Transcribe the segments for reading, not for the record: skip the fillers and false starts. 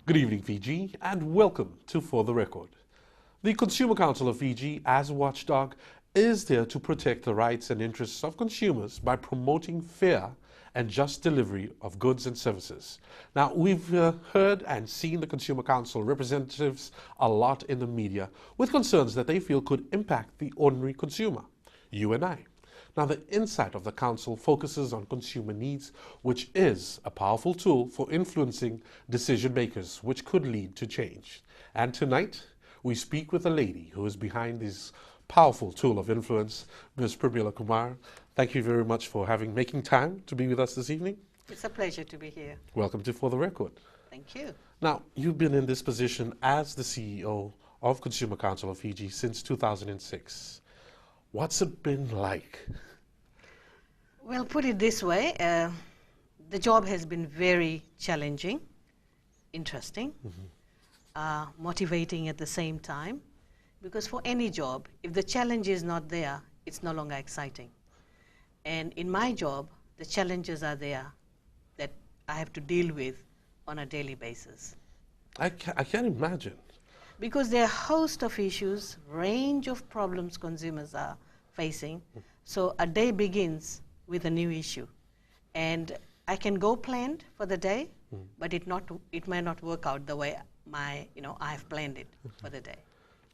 Good evening, Fiji, and welcome to For the Record. The Consumer Council of Fiji, as a watchdog, is there to protect the rights and interests of consumers by promoting fair and just delivery of goods and services. Now, we've heard and seen the Consumer Council representatives a lot in the media with concerns that they feel could impact the ordinary consumer, you and I. Now, the insight of the Council focuses on consumer needs, which is a powerful tool for influencing decision makers, which could lead to change. And tonight, we speak with a lady who is behind this powerful tool of influence, Ms. Pramila Kumar. Thank you very much for making time to be with us this evening. It's a pleasure to be here. Welcome to For the Record. Thank you. Now, you've been in this position as the CEO of Consumer Council of Fiji since 2006. What's it been like? Well, put it this way, the job has been very challenging, interesting, motivating at the same time, because for any job, if the challenge is not there, it's no longer exciting. And in my job, the challenges are there that I have to deal with on a daily basis. I can't imagine. Because there are a host of issues, range of problems consumers are facing. So a day begins with a new issue. And I can go planned for the day, but it might not work out the way I have planned it for the day.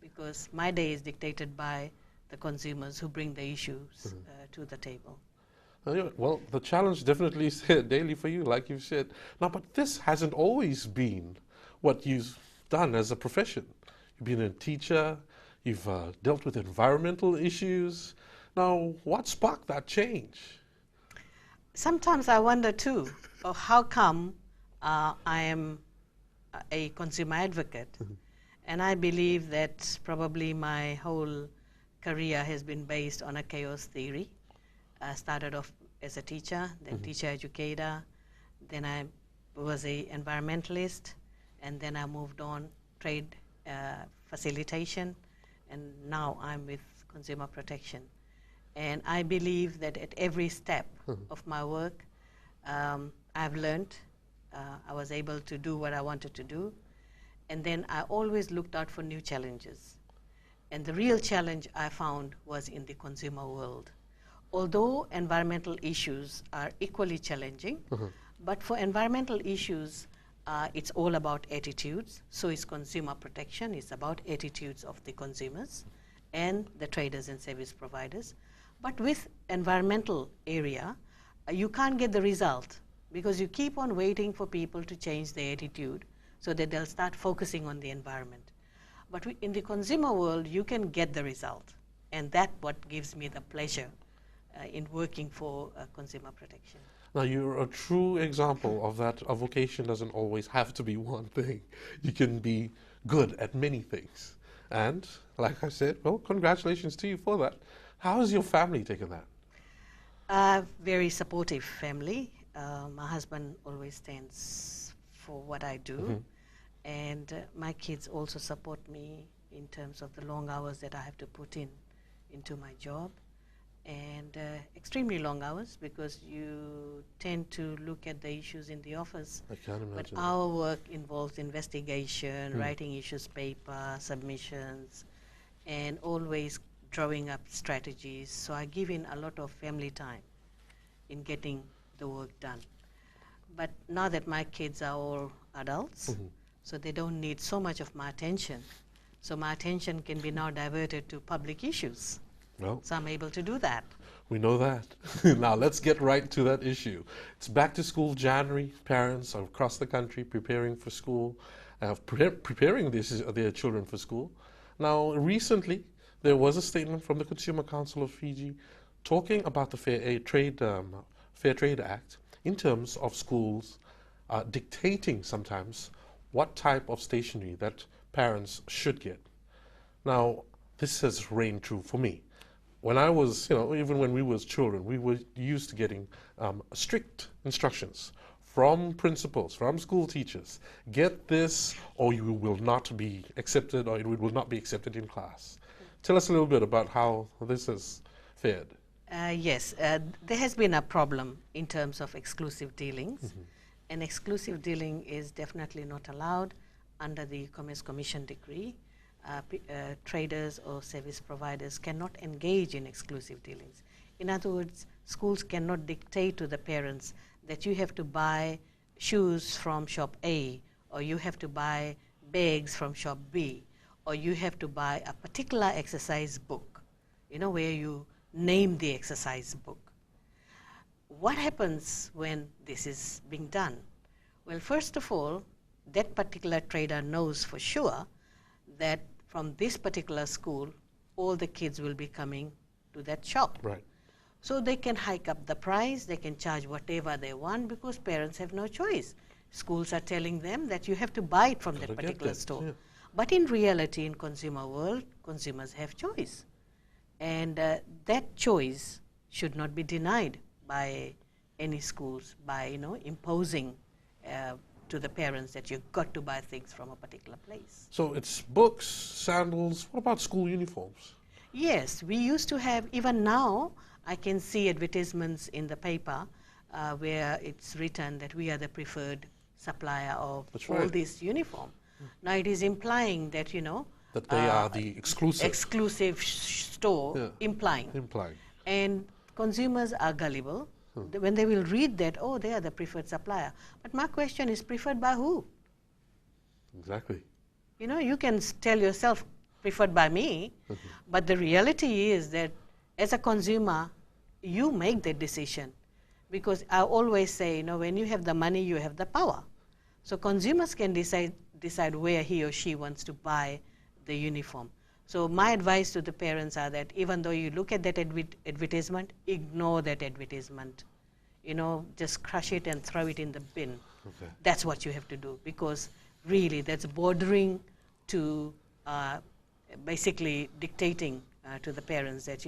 Because my day is dictated by the consumers who bring the issues to the table. Well, the challenge definitely is here daily for you, like you've said. Now, but this hasn't always been what you've done as a profession. You've been a teacher, you've dealt with environmental issues. Now, what sparked that change? Sometimes I wonder too, of how come I am a consumer advocate. And I believe that probably my whole career has been based on a chaos theory. I started off as a teacher, then teacher educator, then I was an environmentalist, and then I moved on trade facilitation, and now I'm with consumer protection. And I believe that at every step of my work, I've learned, I was able to do what I wanted to do, and then I always looked out for new challenges. And the real challenge I found was in the consumer world. Although environmental issues are equally challenging, but for environmental issues, it's all about attitudes. So is consumer protection. It's about attitudes of the consumers and the traders and service providers. But with environmental area, you can't get the result because you keep on waiting for people to change their attitude so that they'll start focusing on the environment. But in the consumer world, you can get the result. And that's what gives me the pleasure in working for consumer protection. Now, you're a true example of that. A vocation doesn't always have to be one thing. You can be good at many things. And, like I said, well, congratulations to you for that. How has your family taken that? Very supportive family. My husband always stands for what I do. And my kids also support me in terms of the long hours that I have to put into my job. And extremely long hours because you tend to look at the issues in the office. I can't imagine. But our work involves investigation, writing issues paper, submissions, and always drawing up strategies. So I give in a lot of family time in getting the work done. But now that my kids are all adults, so they don't need so much of my attention. So my attention can be now diverted to public issues. Well, so I'm able to do that. We know that. Now let's get right to that issue. It's back to school January. Parents are across the country preparing for school, preparing their children for school. Now recently there was a statement from the Consumer Council of Fiji talking about the Fair Trade Act in terms of schools dictating sometimes what type of stationery that parents should get. Now this has reigned true for me. When I was, even when we was children, we were used to getting strict instructions from principals, from school teachers. Get this or you will not be accepted or it will not be accepted in class. Tell us a little bit about how this has fared. Yes, there has been a problem in terms of exclusive dealings. and exclusive dealing is definitely not allowed under the Commerce Commission decree. Traders or service providers cannot engage in exclusive dealings. In other words, schools cannot dictate to the parents that you have to buy shoes from shop A, or you have to buy bags from shop B, or you have to buy a particular exercise book, where you name the exercise book. What happens when this is being done? Well, first of all, that particular trader knows for sure that from this particular school, all the kids will be coming to that shop. Right. So they can hike up the price, they can charge whatever they want because parents have no choice. Schools are telling them that you have to buy it from that particular store. Yeah. But in reality, in consumer world, consumers have choice. And that choice should not be denied by any schools by imposing to the parents that you've got to buy things from a particular place. So it's books, sandals. What about school uniforms? Yes, we used to have, even now, I can see advertisements in the paper where it's written that we are the preferred supplier of all this uniform. Now it is implying that, that they are the exclusive store, implying. And consumers are gullible. When they will read that, oh, they are the preferred supplier. But my question is, preferred by who? Exactly. You can tell yourself, preferred by me, but the reality is that as a consumer, you make that decision. Because I always say, when you have the money, you have the power. So consumers can decide where he or she wants to buy the uniform. So my advice to the parents are that even though you look at that advertisement, ignore that advertisement. Just crush it and throw it in the bin. Okay. That's what you have to do, because really that's bordering to basically dictating to the parents that,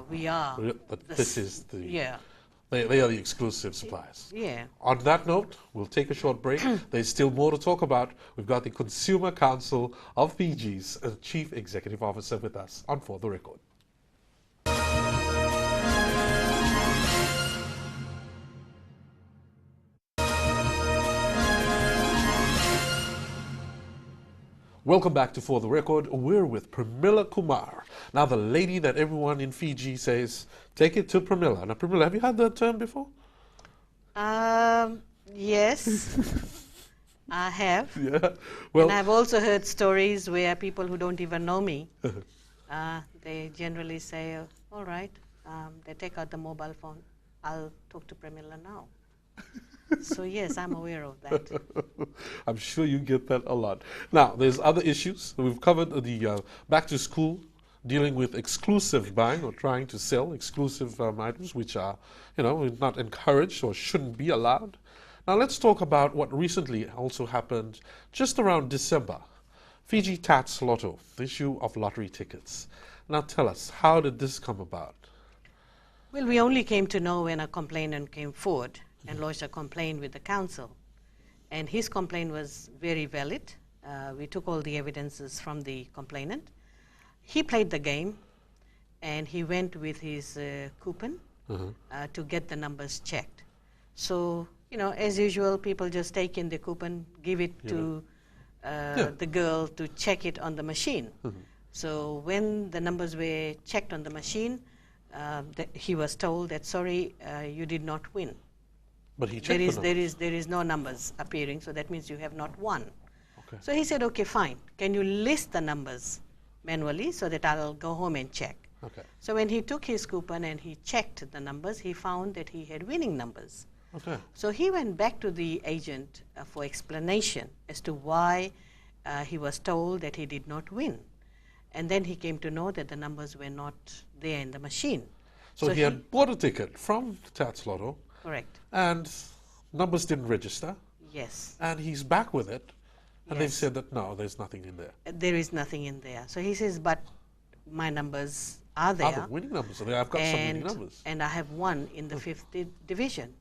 we are. But this is the... Yeah. They are the exclusive suppliers. Yeah. On that note, we'll take a short break. There's still more to talk about. We've got the Consumer Council of Fiji's Chief Executive Officer with us on For the Record. Welcome back to For the Record. We're with Pramila Kumar. Now, the lady that everyone in Fiji says, take it to Pramila. Now, Pramila, have you had that term before? Yes, I have. Yeah. Well, and I've also heard stories where people who don't even know me, they generally say, all right, they take out the mobile phone. I'll talk to Pramila now. So yes, I'm aware of that. I'm sure you get that a lot. Now, there's other issues. We've covered the back to school, dealing with exclusive buying or trying to sell exclusive items, which are, not encouraged or shouldn't be allowed. Now, let's talk about what recently also happened just around December. Fiji Tats Lotto, the issue of lottery tickets. Now, tell us, how did this come about? Well, we only came to know when a complainant came forward and lodged a complaint with the council. And his complaint was very valid. We took all the evidences from the complainant. He played the game, and he went with his coupon to get the numbers checked. So, as usual, people just take in the coupon, give it to the girl to check it on the machine. So when the numbers were checked on the machine, he was told that, sorry, you did not win. But he checked there is no numbers appearing, so that means you have not won. Okay. So he said, okay, fine. Can you list the numbers manually so that I'll go home and check? Okay. So when he took his coupon and he checked the numbers, he found that he had winning numbers. Okay. So he went back to the agent for explanation as to why he was told that he did not win. And then he came to know that the numbers were not there in the machine. So he had bought a ticket from Tats Lotto. Correct. And numbers didn't register. Yes. And he's back with it. And they've said that, no, there's nothing in there. There is nothing in there. So he says, but my numbers are there. Are the winning numbers? So I've got some winning numbers. And I have won in the 5th division.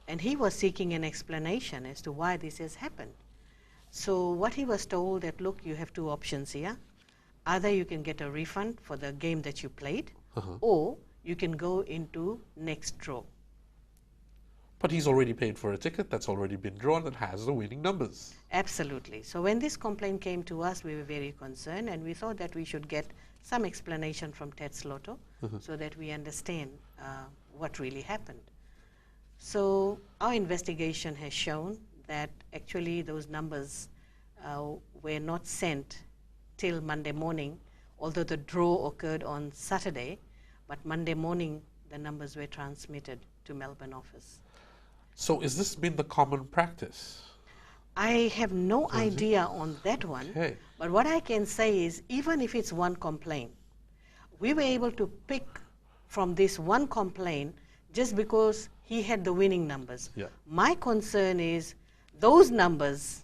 And he was seeking an explanation as to why this has happened. So what he was told that, look, you have two options here. Either you can get a refund for the game that you played, or you can go into next draw. But he's already paid for a ticket that's already been drawn that has the winning numbers. Absolutely. So when this complaint came to us, we were very concerned, and we thought that we should get some explanation from Tets Lotto so that we understand what really happened. So our investigation has shown that actually those numbers were not sent till Monday morning, although the draw occurred on Saturday, but Monday morning the numbers were transmitted to Melbourne office. So has this been the common practice? I have no idea on that one, Okay. but what I can say is even if it's one complaint, we were able to pick from this one complaint just because he had the winning numbers. Yeah. My concern is those numbers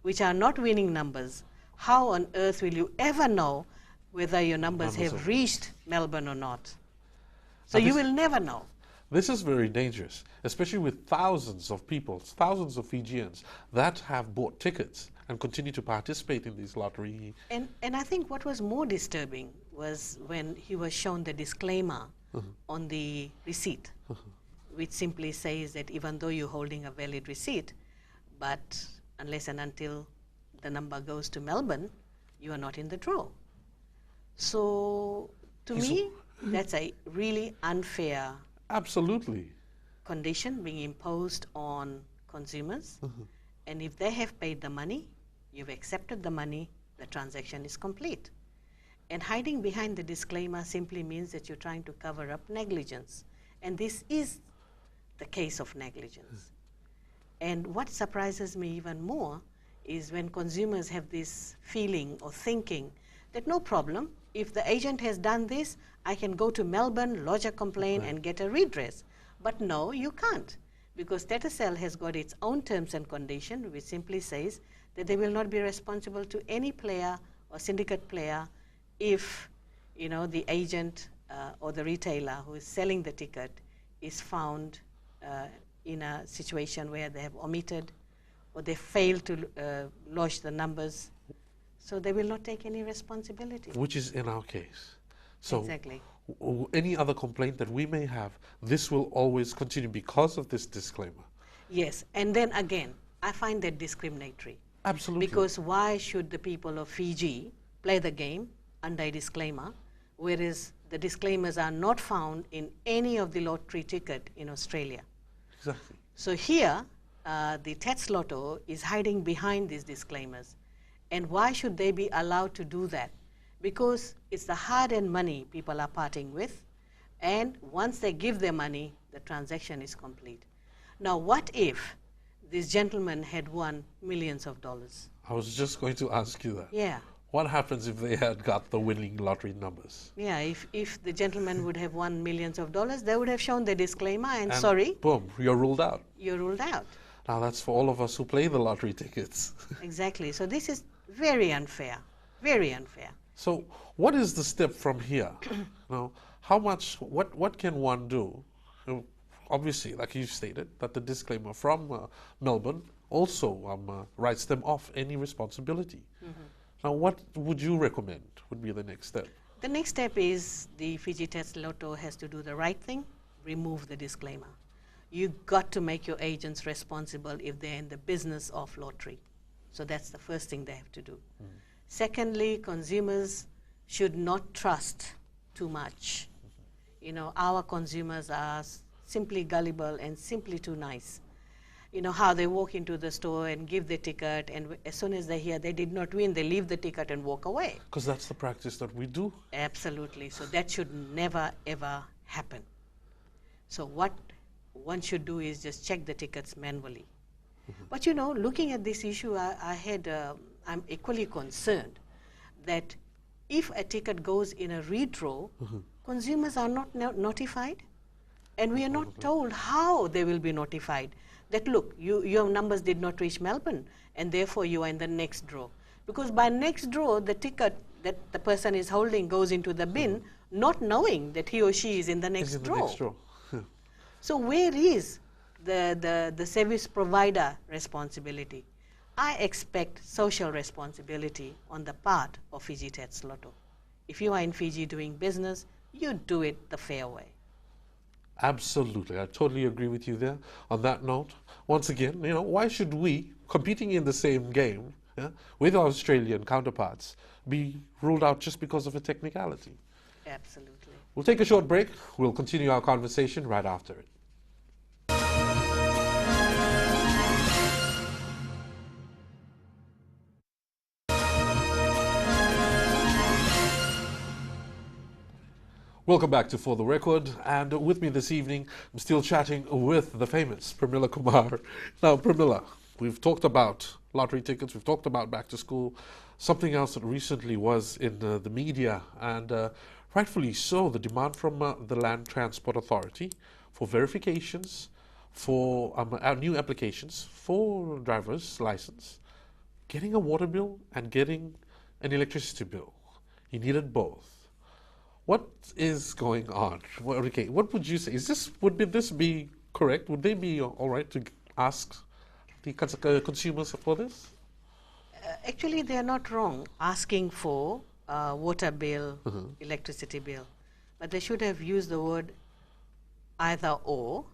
which are not winning numbers, how on earth will you ever know whether your numbers have reached Melbourne or not? So you will never know. This is very dangerous, especially with thousands of people, thousands of Fijians that have bought tickets and continue to participate in these lottery. And I think what was more disturbing was when he was shown the disclaimer on the receipt, which simply says that even though you're holding a valid receipt, but unless and until the number goes to Melbourne, you are not in the draw. So to me, that's a really unfair Absolutely. condition being imposed on consumers. And if they have paid the money, you've accepted the money, the transaction is complete. And hiding behind the disclaimer simply means that you're trying to cover up negligence. And this is the case of negligence. And what surprises me even more is when consumers have this feeling or thinking that no problem, if the agent has done this, I can go to Melbourne, lodge a complaint and get a redress. But no, you can't, because Tetasel has got its own terms and conditions, which simply says that they will not be responsible to any player or syndicate player if the agent or the retailer who is selling the ticket is found in a situation where they have omitted or they failed to lodge the numbers. So they will not take any responsibility. Which is in our case. So exactly. Any other complaint that we may have, this will always continue because of this disclaimer. Yes, and then again, I find that discriminatory. Absolutely. Because why should the people of Fiji play the game under a disclaimer, whereas the disclaimers are not found in any of the lottery ticket in Australia? Exactly. So here, the Tats Lotto is hiding behind these disclaimers. And why should they be allowed to do that? Because it's the hard-earned money people are parting with, and once they give their money, the transaction is complete. Now, what if this gentleman had won millions of dollars? I was just going to ask you that. Yeah. What happens if they had got the winning lottery numbers? Yeah, if the gentleman would have won millions of dollars, they would have shown the disclaimer and sorry. Boom, you're ruled out. You're ruled out. Now that's for all of us who play the lottery tickets. Exactly. So this is very unfair, very unfair. So what is the step from here? How much, what can one do? Obviously, like you stated, that the disclaimer from Melbourne also writes them off any responsibility. Now, what would you recommend would be the next step? The next step is the Fiji Tats Lotto has to do the right thing, remove the disclaimer. You've got to make your agents responsible if they're in the business of lottery. So that's the first thing they have to do. Secondly, consumers should not trust too much. Our consumers are simply gullible and simply too nice. How they walk into the store and give the ticket, and as soon as they hear they did not win, they leave the ticket and walk away. Because that's the practice that we do. Absolutely. So that should never, ever happen. So what one should do is just check the tickets manually. But looking at this issue, I'm equally concerned that if a ticket goes in a redraw, consumers are not notified, and we are not told how they will be notified. That look, your numbers did not reach Melbourne, and therefore you are in the next draw. Because by next draw, the ticket that the person is holding goes into the bin, not knowing that he or she is in the next draw. So where is the service provider responsibility? I expect social responsibility on the part of Fiji Tats Lotto. If you are in Fiji doing business, you do it the fair way. Absolutely. I totally agree with you there. On that note, once again, why should we, competing in the same game, yeah, with our Australian counterparts, be ruled out just because of a technicality? Absolutely. We'll take a short break. We'll continue our conversation right after it. Welcome back to For the Record, and with me this evening, I'm still chatting with the famous Pramila Kumar. Now, Pramila, we've talked about lottery tickets, we've talked about back to school. Something else that recently was in the media, and rightfully so, the demand from the Land Transport Authority for verifications for new applications for driver's license, getting a water bill and getting an electricity bill. He needed both. What is going on? Okay, what would you say? Would this be correct? Would they be all right to ask the consumers for this? Actually, they are not wrong asking for water bill, electricity bill, but they should have used the word either or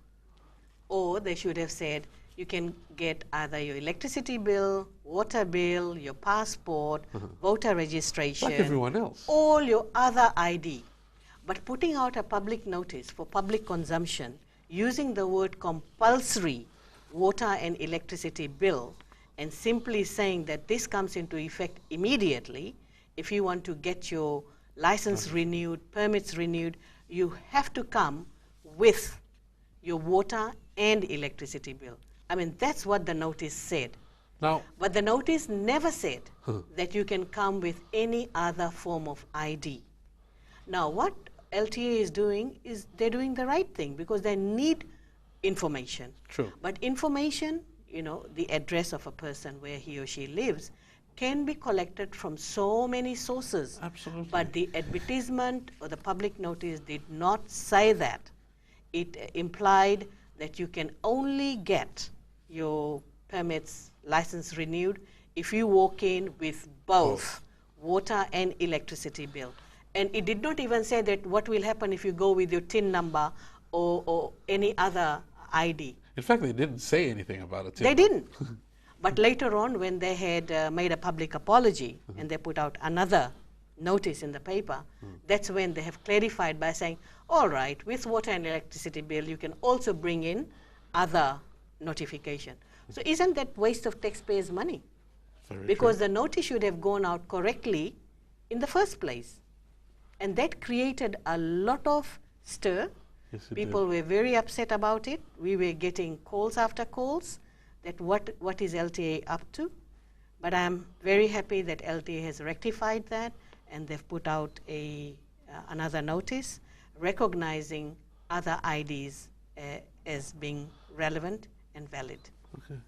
they should have said you can get either your electricity bill, water bill, your passport, voter registration, like everyone else, all your other ID. But putting out a public notice for public consumption using the word compulsory water and electricity bill and simply saying that this comes into effect immediately, if you want to get your license renewed, permits renewed, you have to come with your water and electricity bill. I mean, that's what the notice said. Now, but the notice never said that you can come with any other form of ID. Now, what LTA is doing is they're doing the right thing because they need information. True. But information, the address of a person where he or she lives, can be collected from so many sources. Absolutely. But the advertisement or the public notice did not say that. It implied that you can only get your permits, license renewed if you walk in with both water and electricity bill. And it did not even say that what will happen if you go with your TIN number or any other ID. In fact, they didn't say anything about it. They didn't. But later on, when they had made a public apology and they put out another notice in the paper, that's when they have clarified by saying, all right, with water and electricity bill, you can also bring in other notification. So isn't that waste of taxpayers' money? Very because true. the notice should have gone out correctly in the first place. And that created a lot of stir. Yes, it People did. were very upset about it. We were getting calls after calls that what is LTA up to? But I'm very happy that LTA has rectified that and they've put out another notice recognizing other IDs as being relevant and valid. Okay.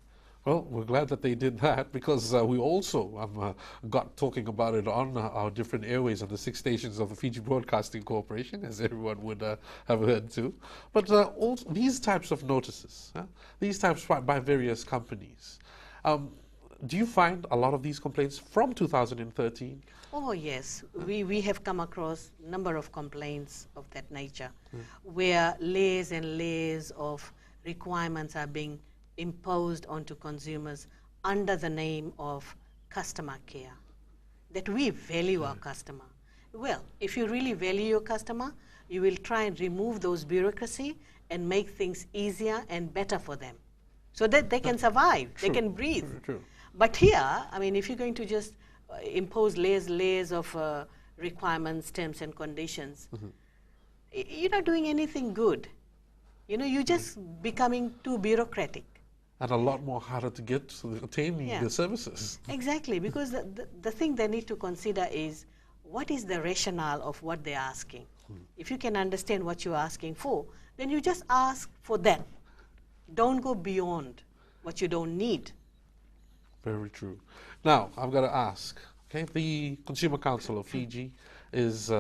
Well, we're glad that they did that because we also got talking about it on our different airways on the 6 stations of the Fiji Broadcasting Corporation, as everyone would have heard too. But also these types of notices, these types by various companies, do you find a lot of these complaints from 2013? Oh, yes. We have come across a number of complaints of that nature where layers and layers of requirements are being imposed onto consumers under the name of customer care, that we value our customer. Well, if you really value your customer, you will try and remove those bureaucracy and make things easier and better for them so that they can survive, they can breathe. True. But here, I mean, if you're going to just impose layers of requirements, terms and conditions, you're not doing anything good. You're just becoming too bureaucratic. And a lot more harder to get to attain the services. Exactly, because the thing they need to consider is what is the rationale of what they're asking. If you can understand what you're asking for, then you just ask for that. Don't go beyond what you don't need. Very true. Now, I've got to ask, okay, the Consumer Council of Fiji is,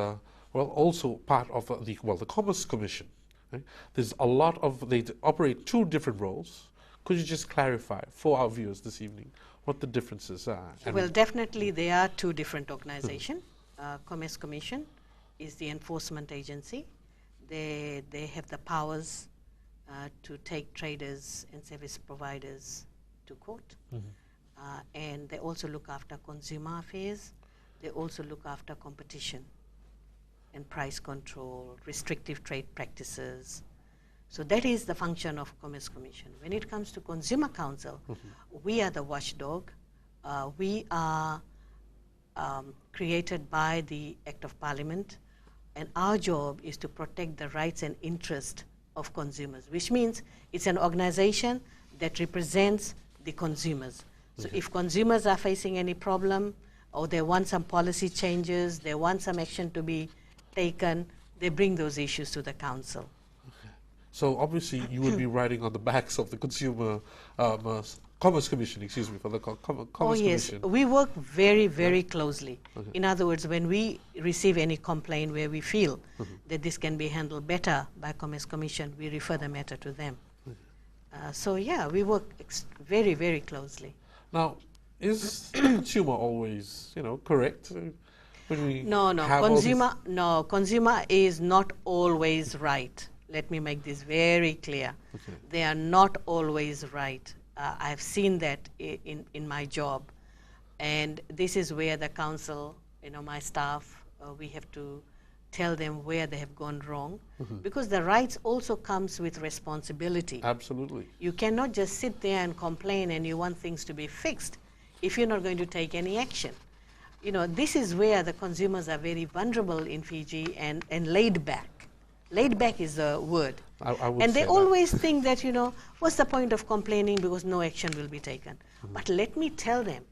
also part of the Commerce Commission. Okay? There's a lot of, they operate 2 different roles. Could you just clarify for our viewers this evening what the differences are? Well, definitely there are 2 different organizations. Commerce Commission is the enforcement agency They have the powers to take traders and service providers to court. And they also look after consumer affairs. They also look after competition and price control, restrictive trade practices. So that is the function of Commerce Commission. When it comes to Consumer Council, we are the watchdog. We are created by the Act of Parliament, and our job is to protect the rights and interests of consumers, which means it's an organization that represents the consumers. So if consumers are facing any problem, or they want some policy changes, they want some action to be taken, they bring those issues to the council. So obviously you would be riding on the backs of the Commerce Commission, excuse me, for the Commerce yes, Commission. we work very, very closely. In other words, when we receive any complaint where we feel that this can be handled better by Commerce Commission, we refer the matter to them. So yeah, we work very, very closely. Now, is the consumer always, correct? When we consumer is not always right. Let me make this very clear. They are not always right. I've seen that in my job, and this is where the council, my staff, we have to tell them where they have gone wrong, because the rights also comes with responsibility. Absolutely. You cannot just sit there and complain and you want things to be fixed if you're not going to take any action. This is where the consumers are very vulnerable in Fiji and laid back. Laid back is the word. I would and say they always think that, what's the point of complaining because no action will be taken. But let me tell them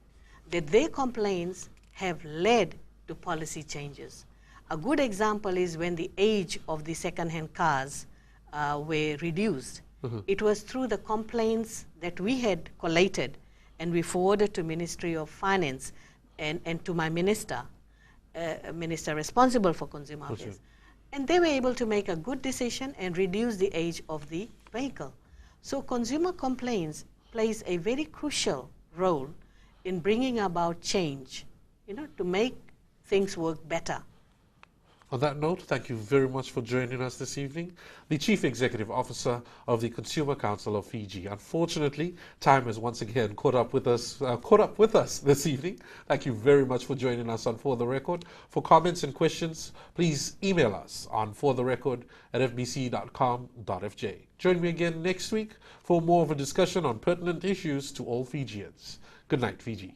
that their complaints have led to policy changes. A good example is when the age of the second-hand cars were reduced. It was through the complaints that we had collated and we forwarded to Ministry of Finance and to my minister responsible for consumer affairs. And they were able to make a good decision and reduce the age of the vehicle. So consumer complaints plays a very crucial role in bringing about change, to make things work better. On that note, thank you very much for joining us this evening, the Chief Executive Officer of the Consumer Council of Fiji. Unfortunately, time has once again caught up with us this evening. Thank you very much for joining us on For the Record. For comments and questions, please email us on fortherecord@fbc.com.fj. Join me again next week for more of a discussion on pertinent issues to all Fijians. Good night, Fiji.